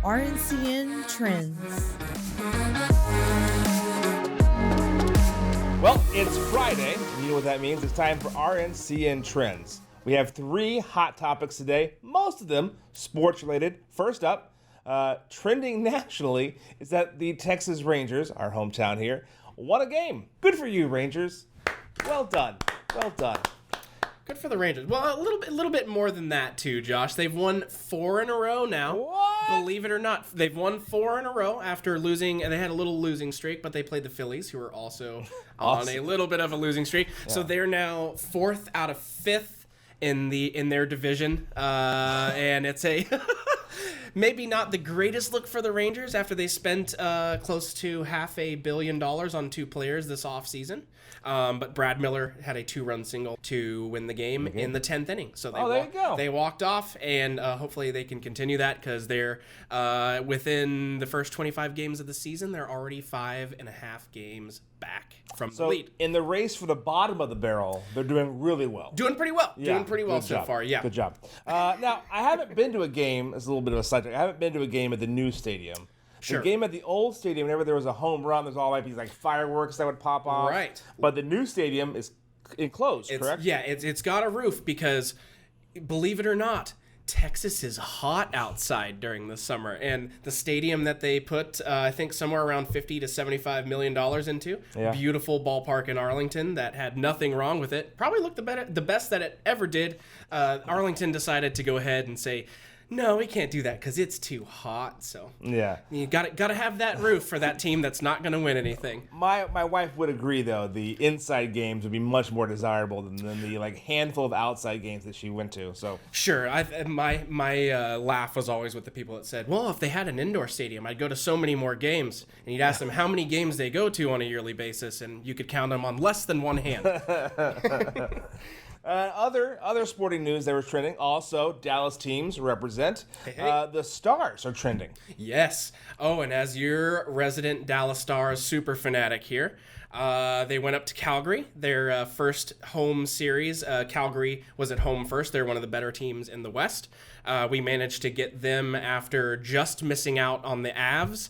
RNCN Trends. Well, it's Friday. You know what that means. It's time for RNCN Trends. We have 3 hot topics today, most of them sports-related. First up, trending nationally is that the Texas Rangers, our hometown here, won a game. Good for you, Rangers. Well done. Well done. Good for the Rangers. Well, a little bit more than that too, Josh. They've won 4 in a row now. What? Believe it or not, they've won 4 in a row after losing, and they had a little losing streak, but they played the Phillies, who are also on a little bit of a losing streak. Yeah. So they're now 4th out of 5th in their division, and it's a maybe not the greatest look for the Rangers after they spent close to $500 million on 2 players this offseason. But Brad Miller had a 2-run single to win the game in the 10th inning. So they walked off, and hopefully they can continue that because they're within the first 25 games of the season, they're already 5.5 games back from the lead. In the race for the bottom of the barrel, they're doing really well. Doing pretty well. Yeah, doing pretty well so far, yeah. Good job. Now, I haven't been to a game. It's a little bit of a side track. I haven't been to a game at the new stadium. Sure. The game at the old stadium, whenever there was a home run, there's all like these fireworks that would pop off. Right. But the new stadium is enclosed, correct? Yeah, it's got a roof because, believe it or not, Texas is hot outside during the summer, and the stadium that they put, I think, somewhere around $50 to $75 million into, beautiful ballpark in Arlington that had nothing wrong with it, probably looked the best that it ever did. Arlington decided to go ahead and say, no, we can't do that because it's too hot. So you got to have that roof for that team that's not going to win anything. My wife would agree, though. The inside games would be much more desirable than the handful of outside games that she went to. So sure, my laugh was always with the people that said, well, if they had an indoor stadium, I'd go to so many more games. And you'd ask them how many games they go to on a yearly basis, and you could count them on less than one hand. Other sporting news that was trending. Also, Dallas teams represent. Hey. The Stars are trending. Yes. Oh, and as your resident Dallas Stars super fanatic here, they went up to Calgary, their first home series. Calgary was at home first. They're one of the better teams in the West. We managed to get them after just missing out on the Avs,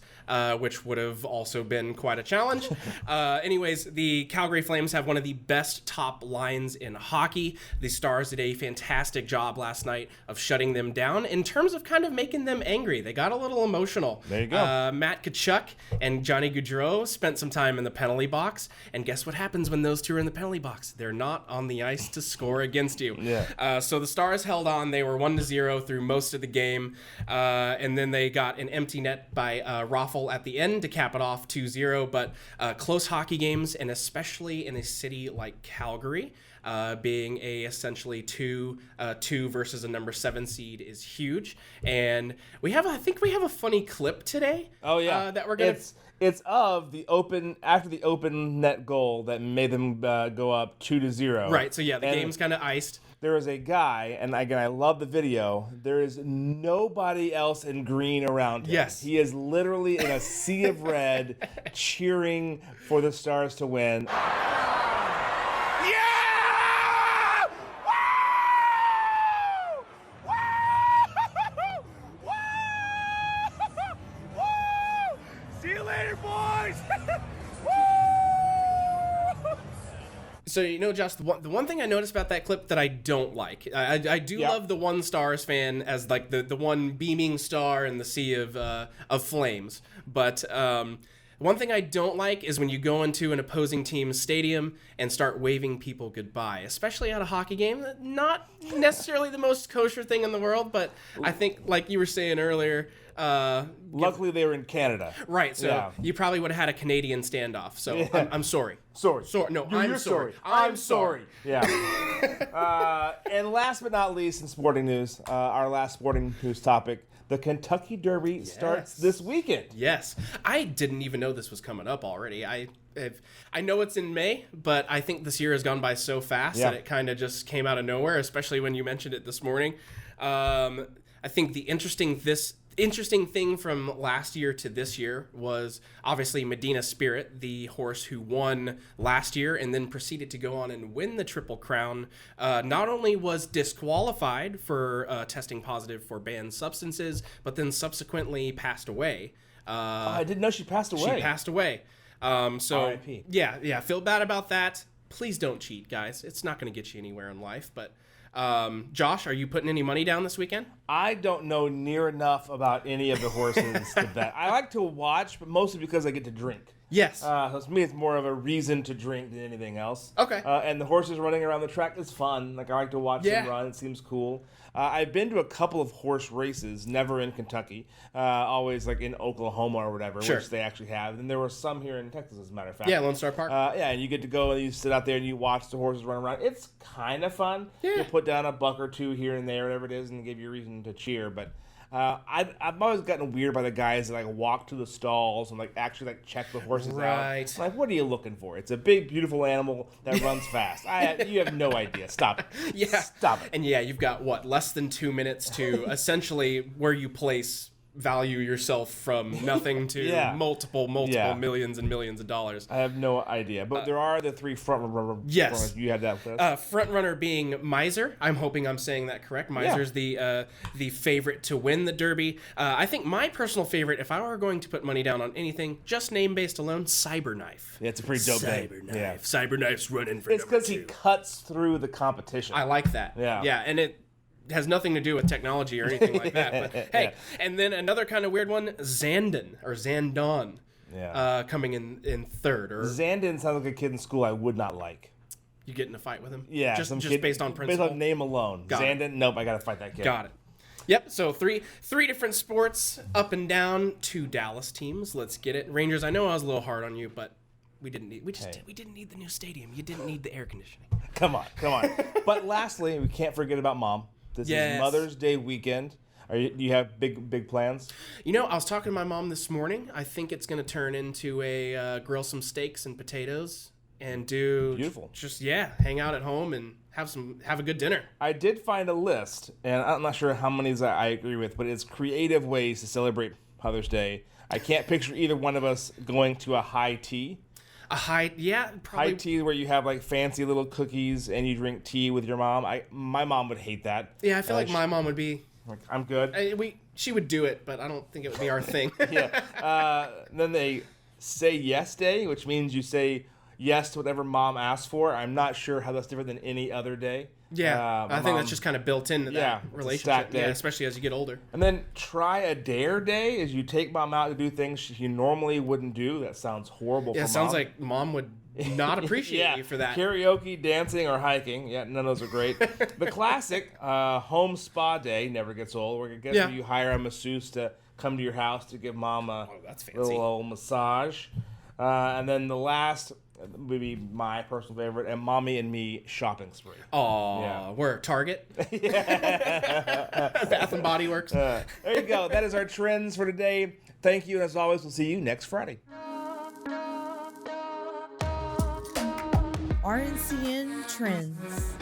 which would have also been quite a challenge. Anyways, the Calgary Flames have one of the best top lines in hockey. The Stars did a fantastic job last night of shutting them down in terms of kind of making them angry. They got a little emotional. There you go. Matt Tkachuk and Johnny Gaudreau spent some time in the penalty box, and guess what happens when those two are in the penalty box? They're not on the ice to score against you. Yeah. So the Stars held on. They were 1-0 through most of the game, and then they got an empty net by Raffle at the end to cap it off 2-0. But close hockey games, and especially in a city like Calgary, being essentially 2 versus a number 7 seed is huge. And I think we have a funny clip today. Oh yeah, that we're gonna. It's of the open net goal that made them go up 2-0. Right. So yeah, the game's kind of iced. There is a guy, and again, I love the video. There is nobody else in green around him. Yes. He is literally in a sea of red cheering for the Stars to win. So, Josh, the one thing I noticed about that clip that I don't like, I do love the one Stars fan as like the one beaming star in the sea of flames. But one thing I don't like is when you go into an opposing team's stadium and start waving people goodbye, especially at a hockey game. Not necessarily the most kosher thing in the world, but I think, like you were saying earlier, luckily they were in Canada. Right, so you probably would have had a Canadian standoff. So I'm sorry. Sorry. No, You're I'm sorry. I'm sorry. Yeah. And last but not least in sporting news, our last sporting news topic, the Kentucky Derby starts this weekend. Yes. I didn't even know this was coming up already. I know it's in May, but I think this year has gone by so fast that it kind of just came out of nowhere, especially when you mentioned it this morning. I think the interesting interesting thing from last year to this year was obviously Medina Spirit, the horse who won last year and then proceeded to go on and win the Triple Crown, not only was disqualified for testing positive for banned substances, but then subsequently passed away. I didn't know she passed away. She passed away. So R.I.P. yeah, feel bad about that. Please don't cheat, guys. It's not going to get you anywhere in life, but Josh, are you putting any money down this weekend? I don't know near enough about any of the horses to bet. I like to watch, but mostly because I get to drink. Yes. So to me, it's more of a reason to drink than anything else. Okay. And the horses running around the track is fun. Like, I like to watch them run. It seems cool. I've been to a couple of horse races, never in Kentucky, always like in Oklahoma or whatever, which they actually have. And there were some here in Texas, as a matter of fact. Yeah, Lone Star Park. Yeah, and you get to go and you sit out there and you watch the horses run around. It's kind of fun. Yeah. You put down a buck or two here and there, whatever it is, and give you a reason to cheer. But I've always gotten weird by the guys that like walk to the stalls and like actually like check the horses out. I'm like, what are you looking for? It's a big, beautiful animal that runs fast. You have no idea. Stop it. Yeah. Stop it. And yeah, you've got what, less than 2 minutes to essentially where you place value yourself from nothing to multiple millions and millions of dollars. I have no idea, but there are the three front runners. Yes, you had that list. Front runner being Miser. I'm hoping I'm saying that correct. Miser's the favorite to win the Derby. I think my personal favorite, if I were going to put money down on anything, just name based alone, Cyberknife. Yeah, it's a pretty dope name. Cyberknife. Cyberknife's running for. It's because he cuts through the competition. I like that. Yeah, and it has nothing to do with technology or anything like that. But hey, and then another kind of weird one, Zandon or Zandon, coming in third. Or Zandon sounds like a kid in school I would not like. You get in a fight with him? Yeah, just based on principle. Based on name alone. Zandon, nope, I gotta fight that kid. Got it. Yep. So three different sports up and down. 2 Dallas teams. Let's get it. Rangers. I know I was a little hard on you, but we didn't need the new stadium. You didn't need the air conditioning. Come on. But lastly, we can't forget about Mom. This is Mother's Day weekend. Do you have big plans? You know, I was talking to my mom this morning. I think it's going to turn into a grill some steaks and potatoes and do hang out at home and have a good dinner. I did find a list, and I'm not sure how many I agree with, but it's creative ways to celebrate Mother's Day. I can't picture either one of us going to a high tea. Probably. High tea where you have like fancy little cookies and you drink tea with your mom. My mom would hate that. Yeah, I feel like my mom would be. Like, I'm good. She would do it, but I don't think it would be our thing. Then they say yes day, which means you say yes to whatever mom asks for. I'm not sure how that's different than any other day. Yeah, I think that's just kind of built into that relationship. Yeah, especially as you get older. And then try a dare day is you take mom out to do things she normally wouldn't do. That sounds horrible for mom. Yeah, it sounds like mom would not appreciate you for that. Karaoke, dancing, or hiking. Yeah, none of those are great. The classic home spa day never gets old. Where you hire a masseuse to come to your house to give mom a little massage. And then the last would be my personal favorite, and Mommy and Me shopping spree. Oh, we're Target. Bath and Body Works. There you go. That is our trends for today. Thank you, and as always, we'll see you next Friday. RNCN Trends.